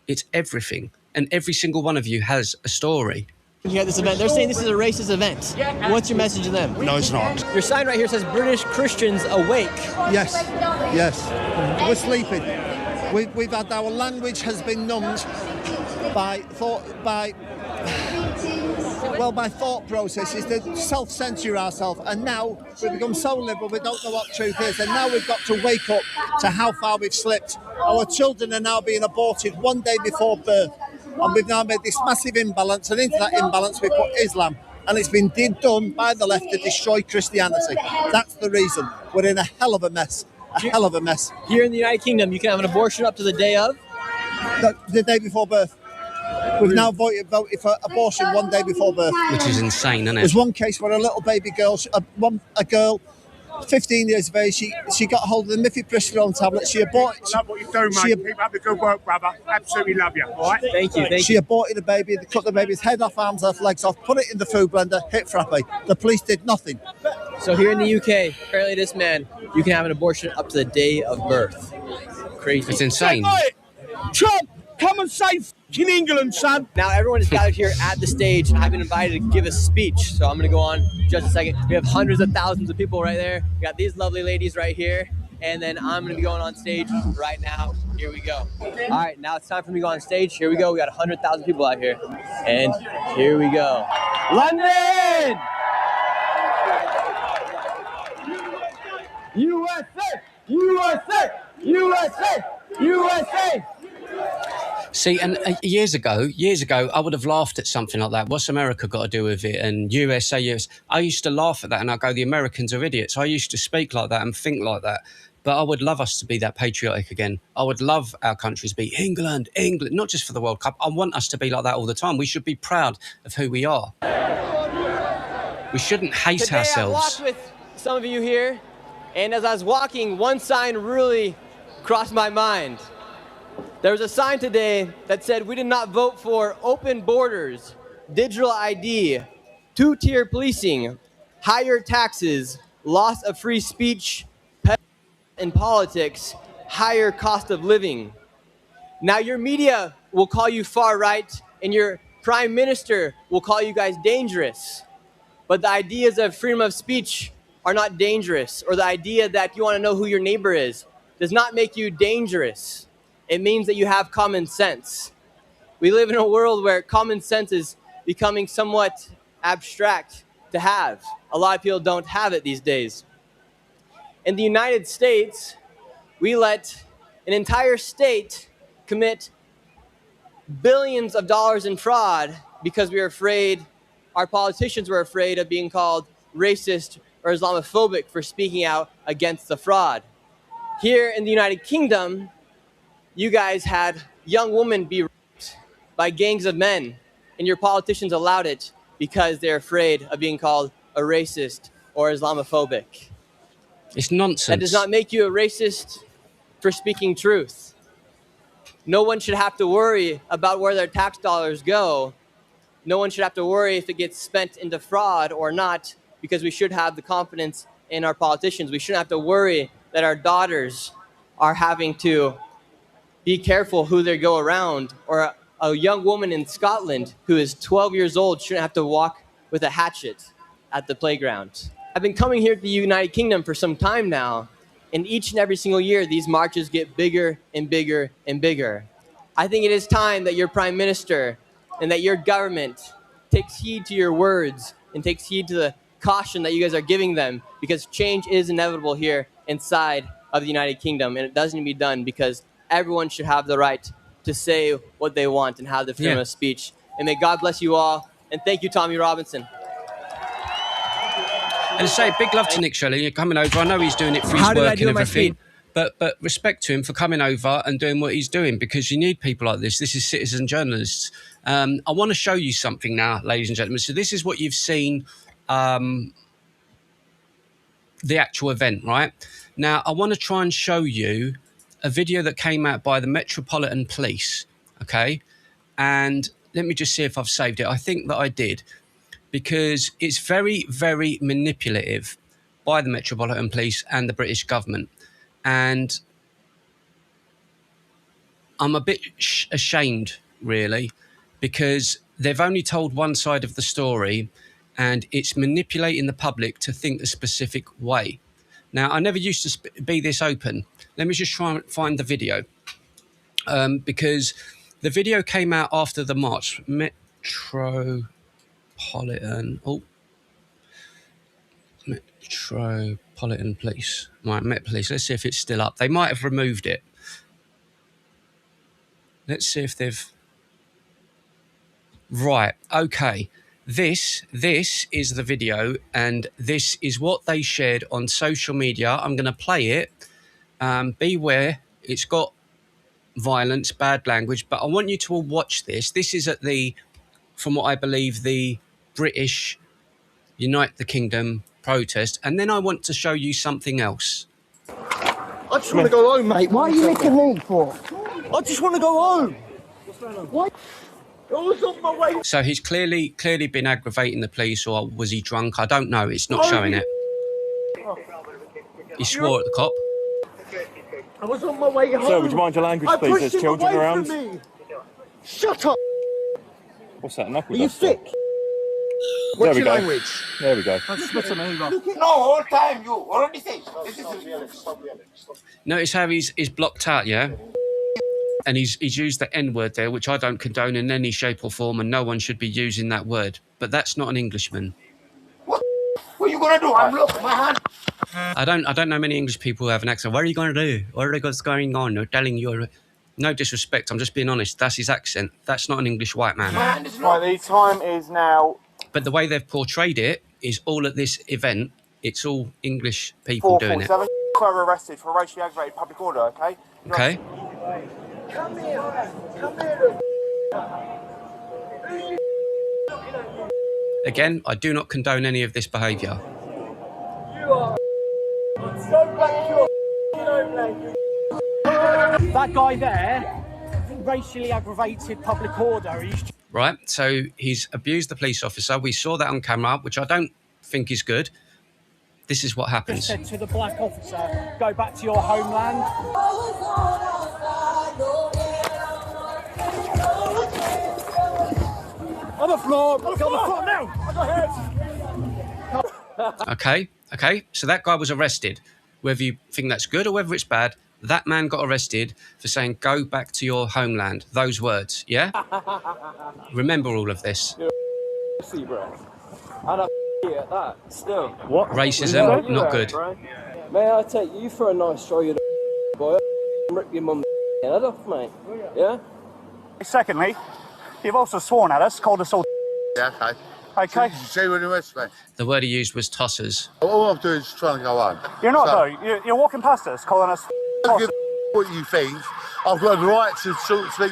It's everything. And every single one of you has a story. You had this event. They're saying this is a racist event. What's your message to them? No, it's not. Your sign right here says British Christians awake. Yes. We're sleeping. We've had our language has been numbed by Well, my thought process is to self-censor ourselves, and now we've become so liberal we don't know what truth is, and now we've got to wake up to how far we've slipped. Our children are now being aborted one day before birth, and we've now made this massive imbalance, and into that imbalance we put Islam, and it's been done by the left to destroy Christianity. That's the reason. We're in a hell of a mess. A hell of a mess. Here in the United Kingdom, you can have an abortion up to the day of? The day before birth. We've now voted for abortion one day before birth. Which is insane, isn't it? There's one case where a little baby girl, a girl, 15 years of age, she got hold of the mifepristone tablet. She aborted. I love what you're doing, mate. Keep up the good work, brother. Absolutely love you. All right? Thank you. She aborted a baby. They cut the baby's head off, arms off, legs off, put it in the food blender, hit frappe. The police did nothing. So here in the UK, apparently this man, you can have an abortion up to the day of birth. Crazy. It's insane. Trump, come and save in England, son. Now everyone is gathered here at the stage, and I've been invited to give a speech. So I'm going to go on just a second. We have hundreds of thousands of people right there. We got these lovely ladies right here. And then I'm going to be going on stage right now. Here we go. All right, now it's time for me to go on stage. Here we go. We got 100,000 people out here. And here we go. London! USA! USA! USA! USA! See, and years ago, I would have laughed at something like that. What's America got to do with it? And USA, US. I used to laugh at that and I go, the Americans are idiots. I used to speak like that and think like that. But I would love us to be that patriotic again. I would love our country to be England, not just for the World Cup. I want us to be like that all the time. We should be proud of who we are. We shouldn't hate Today ourselves. I walked with some of you here, and as I was walking, one sign really crossed my mind. There was a sign today that said we did not vote for open borders, digital ID, two-tier policing, higher taxes, loss of free speech, in politics, higher cost of living. Now your media will call you far right and your prime minister will call you guys dangerous. But the ideas of freedom of speech are not dangerous, or the idea that you want to know who your neighbor is does not make you dangerous. It means that you have common sense. We live in a world where common sense is becoming somewhat abstract to have. A lot of people don't have it these days. In the United States, we let an entire state commit billions of dollars in fraud because we were afraid, our politicians were afraid of being called racist or Islamophobic for speaking out against the fraud. Here in the United Kingdom, you guys had young women be raped by gangs of men, and your politicians allowed it because they're afraid of being called a racist or Islamophobic. It's nonsense. That does not make you a racist for speaking truth. No one should have to worry about where their tax dollars go. No one should have to worry if it gets spent into fraud or not, because we should have the confidence in our politicians. We shouldn't have to worry that our daughters are having to be careful who they go around, or a young woman in Scotland who is 12 years old shouldn't have to walk with a hatchet at the playground. I've been coming here to the United Kingdom for some time now, and each and every single year these marches get bigger and bigger and bigger. I think it is time that your Prime Minister and that your government takes heed to your words and takes heed to the caution that you guys are giving them, because change is inevitable here inside of the United Kingdom, and it does need to be done because everyone should have the right to say what they want and have the freedom of speech. And may God bless you all. And thank you, Tommy Robinson. And say big love to Nick Shelley. You're coming over. I know he's doing it for his work and everything. But respect to him for coming over and doing what he's doing, because you need people like this. This is citizen journalists. I want to show you something now, ladies and gentlemen. So this is what you've seen, the actual event, right? Now, I want to try and show you a video that came out by the Metropolitan Police, okay? And let me just see if I've saved it. I think that I did, because it's very, very manipulative by the Metropolitan Police and the British government. And I'm a bit ashamed, really, because they've only told one side of the story and it's manipulating the public to think a specific way. Now, I never used to be this open. Let me just try and find the video, because the video came out after the march. Metropolitan. Oh. Metropolitan Police. Right, Met Police. Let's see if it's still up. They might have removed it. Let's see if they've... Right, okay. This is the video, and this is what they shared on social media. I'm going to play it. Beware, it's got violence, bad language, but I want you to all watch this. This is at the, from what I believe, the British Unite the Kingdom protest, and then I want to show you something else. I just want to go home, mate. What are you licking me for? I just want to go home. What's going on? What? I was on my way. So he's clearly been aggravating the police, or was he drunk? I don't know. It's not showing it. He swore at the cop. I was on my way home. Sir, would you mind your language, please? There's children around. Shut up. What's that, knuckle Are you duster? thick? What's your language? There we go. I'm spitting over. No, all time you already say. Notice how he's blocked out, yeah? And he's used the N-word there, which I don't condone in any shape or form, and no one should be using that word. But that's not an Englishman. What are you gonna do? I'm looking my hand. I don't know many English people who have an accent. What are you going to do? What's going on? They're telling you. No disrespect. I'm just being honest. That's his accent. That's not an English white man. Right, the time is now... But the way they've portrayed it is all at this event. It's all English people doing it. 447 were arrested for racially aggravated public order, okay? Okay. Come here. Come here. Again, I do not condone any of this behaviour. That guy there, racially aggravated public order. Right, so he's abused the police officer. We saw that on camera, which I don't think is good. This is what happens. Said to the black officer, go back to your homeland. On the floor, on the floor now. Okay. So that guy was arrested. Whether you think that's good or whether it's bad, that man got arrested for saying, go back to your homeland. Those words, yeah? Remember all of this. See, bro. And I at that, still. What? Racism, not good. May I take you for a nice stroll, you boy? Rip your mum's head off, mate. Yeah? Secondly, you've also sworn at us, called us all. Yeah, okay. Okay. See when you arrest me. The word he used was tossers. All I'm doing is trying to go home. You're not, though. You're walking past us, calling us. What you think? I've got the right to speak.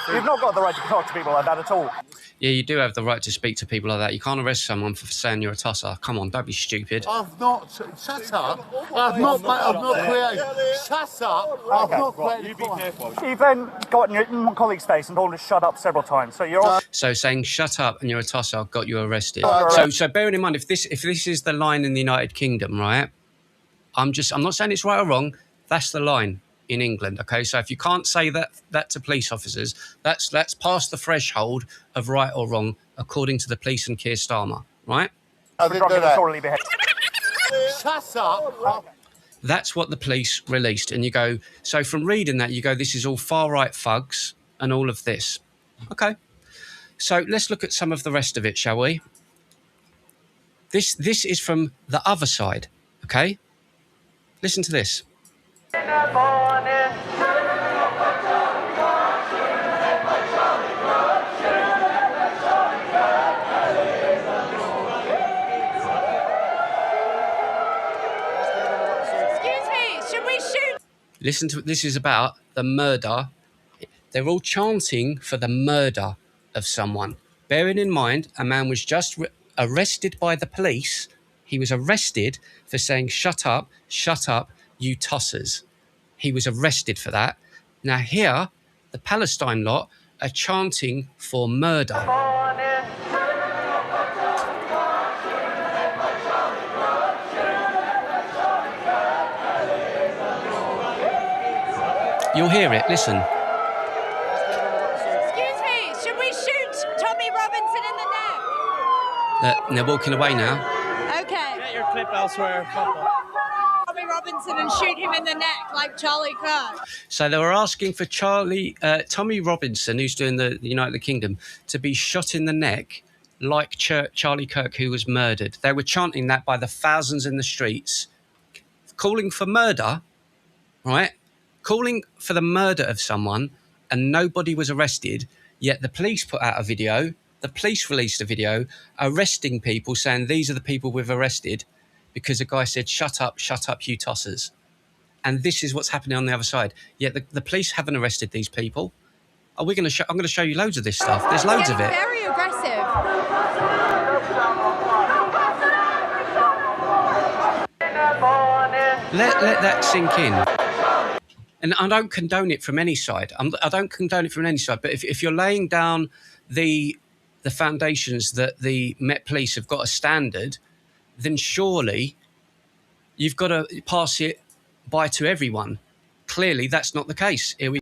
You've not got the right to talk to people like that at all. Yeah, you do have the right to speak to people like that. You can't arrest someone for saying you're a tosser. Come on, don't be stupid. I've not. Shut up. I've not created. Shut up. I've not created. You be careful. You've then got in your colleague's face and told him to shut up several times. So you're. So saying "shut up" and you're a tosser got you arrested. So bearing in mind, if this is the line in the United Kingdom, right? I'm not saying it's right or wrong. That's the line in England, okay? So if you can't say that to police officers, that's past the threshold of right or wrong, according to the police and Keir Starmer, right? I didn't do that. Shut up. That's what the police released. And you go, so from reading that, you go, this is all far-right thugs and all of this. Okay. So let's look at some of the rest of it, shall we? This is from the other side, okay? Listen to this. Listen to this is about the murder. They're all chanting for the murder of someone. Bearing in mind, a man was just arrested by the police. He was arrested for saying, shut up, you tossers. He was arrested for that. Now here, the Palestine lot are chanting for murder. You'll hear it, listen. Excuse me, should we shoot Tommy Robinson in the neck? They're walking away now. Okay. Get your clip elsewhere. Tommy Robinson and shoot him in the neck like Charlie Kirk. So they were asking for Tommy Robinson, who's doing the United Kingdom, to be shot in the neck like Charlie Kirk, who was murdered. They were chanting that by the thousands in the streets, calling for murder, right? Calling for the murder of someone, and nobody was arrested. Yet the police put out a video. The police released a video arresting people, saying these are the people we've arrested, because a guy said, shut up, you tossers. And this is what's happening on the other side. Yet the police haven't arrested these people. I'm going to show you loads of this stuff. There's loads of it. Very aggressive. Let that sink in. And I don't condone it from any side. I don't condone it from any side. But if you're laying down the foundations that the Met Police have got a standard, then surely you've got to pass it by to everyone. Clearly, that's not the case. Here we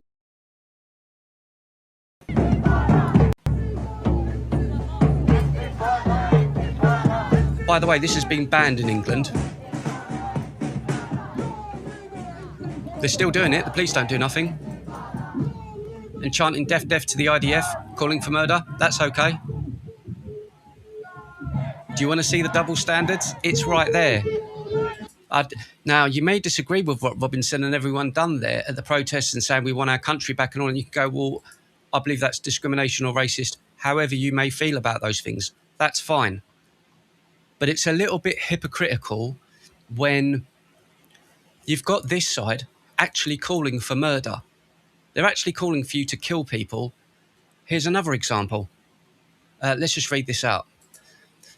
By the way, this has been banned in England. They're still doing it. The police don't do nothing. And chanting death, death to the IDF, calling for murder, that's okay. Do you want to see the double standards? It's right there. Now, you may disagree with what Robinson and everyone done there at the protests and saying we want our country back and all, and you can go, well, I believe that's discrimination or racist. However you may feel about those things, that's fine. But it's a little bit hypocritical when you've got this side actually calling for murder. They're actually calling for you to kill people. Here's another example. Let's just read this out.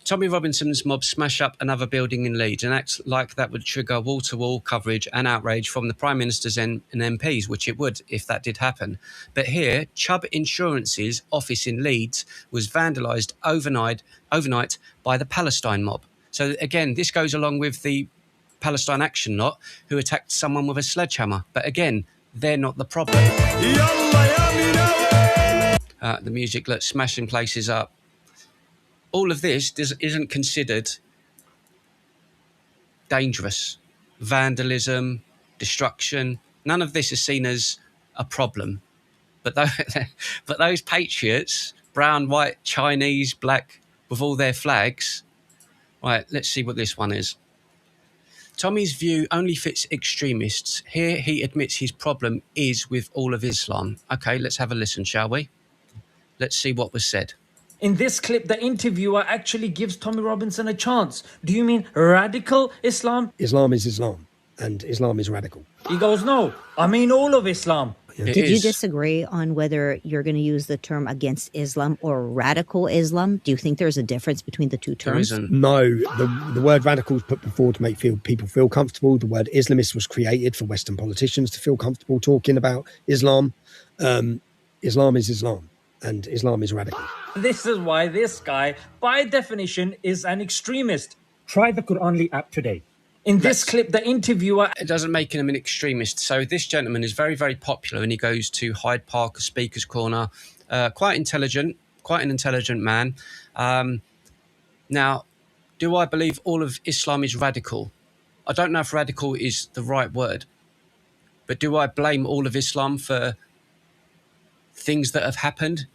Tommy Robinson's mob smash up another building in Leeds and acts like that would trigger wall-to-wall coverage and outrage from the Prime Ministers and MPs, which it would if that did happen. But here, Chubb Insurance's office in Leeds was vandalised overnight by the Palestine mob. So again, this goes along with the Palestine Action lot who attacked someone with a sledgehammer. But again, they're not the problem. The music, look, smashing places up. All of this isn't considered dangerous. Vandalism, destruction, none of this is seen as a problem. But those patriots, brown, white, Chinese, black, with all their flags. Right, let's see what this one is. Tommy's view only fits extremists. Here he admits his problem is with all of Islam. Okay, let's have a listen, shall we? Let's see what was said. In this clip, the interviewer actually gives Tommy Robinson a chance. Do you mean radical Islam? Islam is Islam, and Islam is radical. He goes, no, I mean all of Islam. Did you disagree on whether you're going to use the term against Islam or radical Islam? Do you think there's a difference between the two terms? No, the word radical is put before to make people feel comfortable. The word Islamist was created for Western politicians to feel comfortable talking about Islam. Islam is Islam, and Islam is radical. This is why this guy, by definition, is an extremist. Try the Quranly app today. In this clip, the interviewer... It doesn't make him an extremist. So this gentleman is very, very popular and he goes to Hyde Park, Speaker's Corner. Quite an intelligent man. Now, do I believe all of Islam is radical? I don't know if radical is the right word. But do I blame all of Islam for things that have happened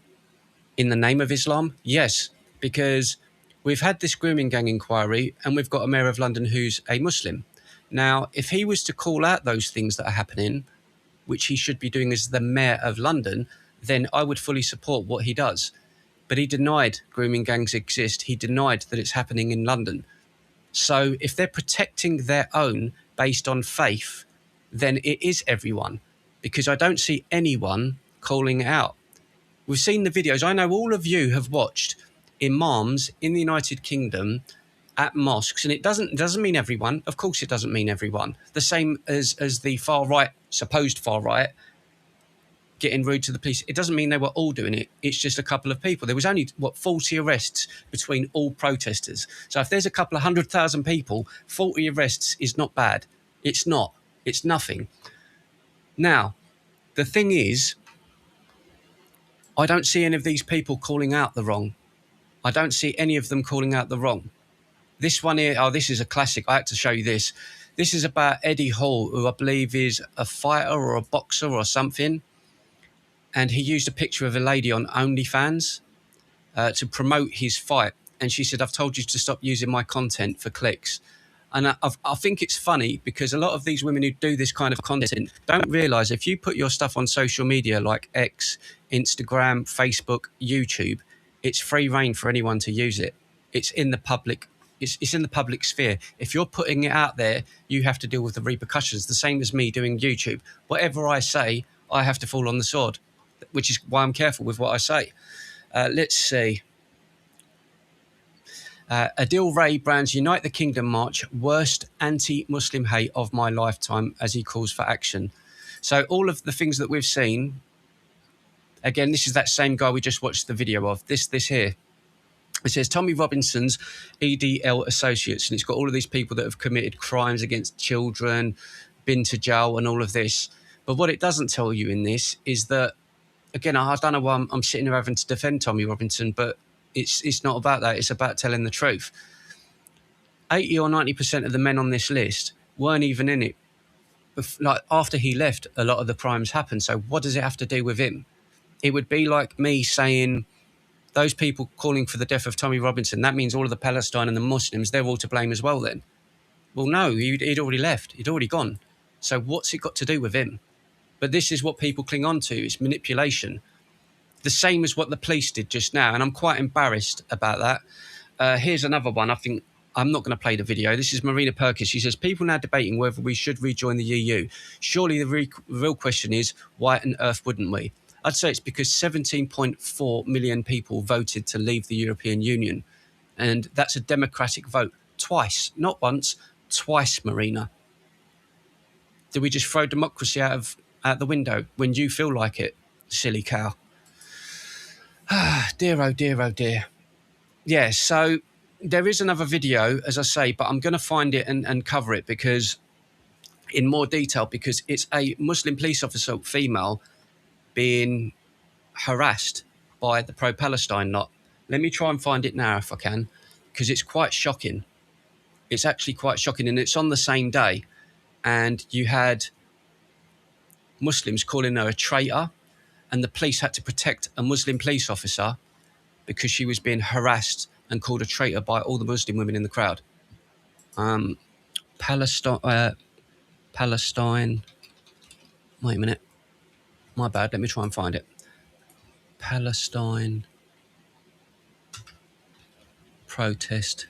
in the name of Islam? Yes, because we've had this grooming gang inquiry and we've got a mayor of London who's a Muslim. Now, if he was to call out those things that are happening, which he should be doing as the mayor of London, then I would fully support what he does. But he denied grooming gangs exist. He denied that it's happening in London. So if they're protecting their own based on faith, then it is everyone, because I don't see anyone calling it out. We've seen the videos. I know all of you have watched imams in the United Kingdom at mosques, and it doesn't mean everyone. Of course it doesn't mean everyone. The same as the far right, supposed far right, getting rude to the police. It doesn't mean they were all doing it. It's just a couple of people. There was only, 40 arrests between all protesters. So if there's a couple of 100,000 people, 40 arrests is not bad. It's not. It's nothing. Now, the thing is, I don't see any of these people calling out the wrong. I don't see any of them calling out the wrong. This one here, oh, this is a classic. I had to show you this. This is about Eddie Hall, who I believe is a fighter or a boxer or something. And he used a picture of a lady on OnlyFans. to promote his fight. And she said, I've told you to stop using my content for clicks. And I think it's funny because a lot of these women who do this kind of content don't realise if you put your stuff on social media like X, Instagram, Facebook, YouTube, it's free reign for anyone to use it. It's in the public. It's in the public sphere. If you're putting it out there, you have to deal with the repercussions. The same as me doing YouTube. Whatever I say, I have to fall on the sword, which is why I'm careful with what I say. Let's see. Adil Ray brands Unite the Kingdom March worst anti-Muslim hate of my lifetime as he calls for action. So all of the things that we've seen, again, this is that same guy we just watched the video of. This here. It says Tommy Robinson's EDL Associates, and it's got all of these people that have committed crimes against children, been to jail and all of this. But what it doesn't tell you in this is that, again, I don't know why I'm sitting here having to defend Tommy Robinson, but it's not about that. It's about telling the truth. 80 or 90% of the men on this list weren't even in it. Like after he left, a lot of the crimes happened. So what does it have to do with him? It would be like me saying those people calling for the death of Tommy Robinson, that means all of the Palestine and the Muslims, they're all to blame as well then. Well, no, he'd already left. He'd already gone. So what's it got to do with him? But this is what people cling on to. It's manipulation. The same as what the police did just now, and I'm quite embarrassed about that. Here's another one. I think I'm not going to play the video. This is Marina Perkins. She says, people now debating whether we should rejoin the EU. Surely the real question is, why on earth wouldn't we? I'd say it's because 17.4 million people voted to leave the European Union. And that's a democratic vote. Twice, not once, twice, Marina. Do we just throw democracy out the window when you feel like it, silly cow? Dear, oh dear, oh dear. Yeah, so there is another video, as I say, but I'm going to find it and cover it because in more detail, because it's a Muslim police officer, female, being harassed by the pro-Palestine lot. Let me try and find it now if I can, because it's quite shocking. It's actually quite shocking, and it's on the same day. And you had Muslims calling her a traitor, and the police had to protect a Muslim police officer because she was being harassed and called a traitor by all the Muslim women in the crowd. Palestine. Wait a minute. My bad. Let me try and find it. Palestine protest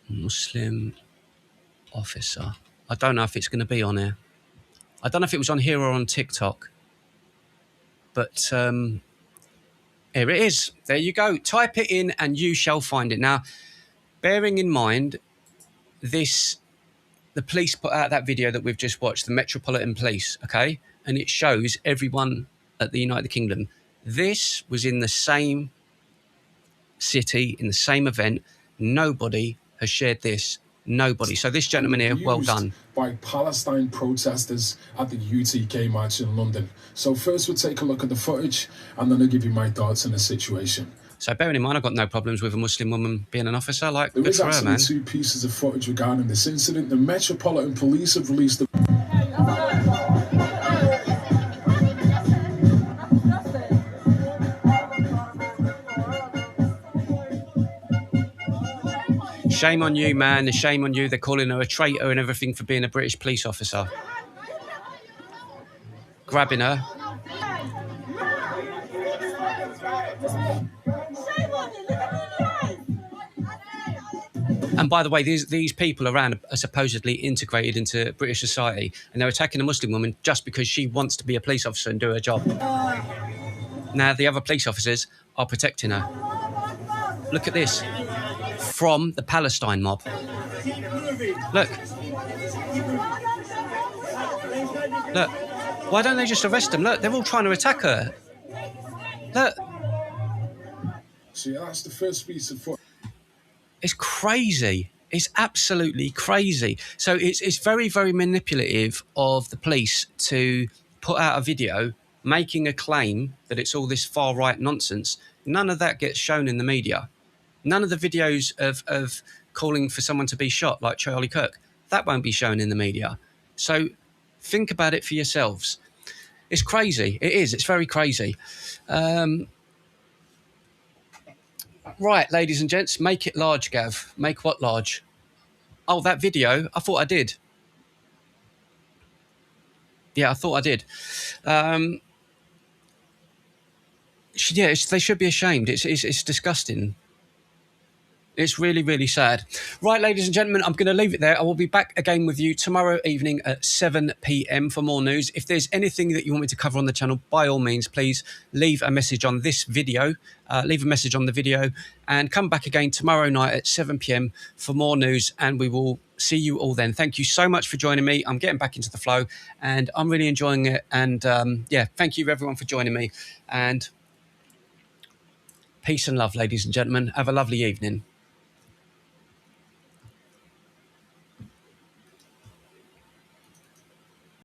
Muslim officer. I don't know if it's going to be on here. I don't know if it was on here or on TikTok. But here it is. There you go. Type it in and you shall find it. Now, bearing in mind, the police put out that video that we've just watched, the Metropolitan Police, okay? And it shows everyone at the United Kingdom. This was in the same city, in the same event. Nobody has shared this. Nobody. So this gentleman here, well done. By Palestine protesters at the UTK march in London. So first we'll take a look at the footage and then I'll give you my thoughts on the situation. So bearing in mind, I've got no problems with a Muslim woman being an officer. Like, there good is for her, man. Two pieces of footage regarding this incident. The Metropolitan Police have released the... Shame on you, man. Shame on you. They're calling her a traitor and everything for being a British police officer. Grabbing her. And by the way, these people around are supposedly integrated into British society, and they're attacking a Muslim woman just because she wants to be a police officer and do her job. Now, the other police officers are protecting her. Look at this. From the Palestine mob. Look. Look. Why don't they just arrest them? Look, they're all trying to attack her. Look. So yeah, that's the first piece of footage. It's crazy. It's absolutely crazy. So it's very, very manipulative of the police to put out a video making a claim that it's all this far-right nonsense. None of that gets shown in the media. None of the videos of calling for someone to be shot, like Charlie Kirk, that won't be shown in the media. So think about it for yourselves. It's crazy. It is. It's very crazy. Right, ladies and gents, make it large, Gav. Make what large? Oh, that video? I thought I did. Yeah, I thought I did. They should be ashamed. It's disgusting. It's really, really sad. Right, ladies and gentlemen, I'm going to leave it there. I will be back again with you tomorrow evening at 7 p.m. for more news. If there's anything that you want me to cover on the channel, by all means, please leave a message on this video. Leave a message on the video and come back again tomorrow night at 7 p.m. for more news, and we will see you all then. Thank you so much for joining me. I'm getting back into the flow and I'm really enjoying it. And thank you everyone for joining me. And peace and love, ladies and gentlemen. Have a lovely evening.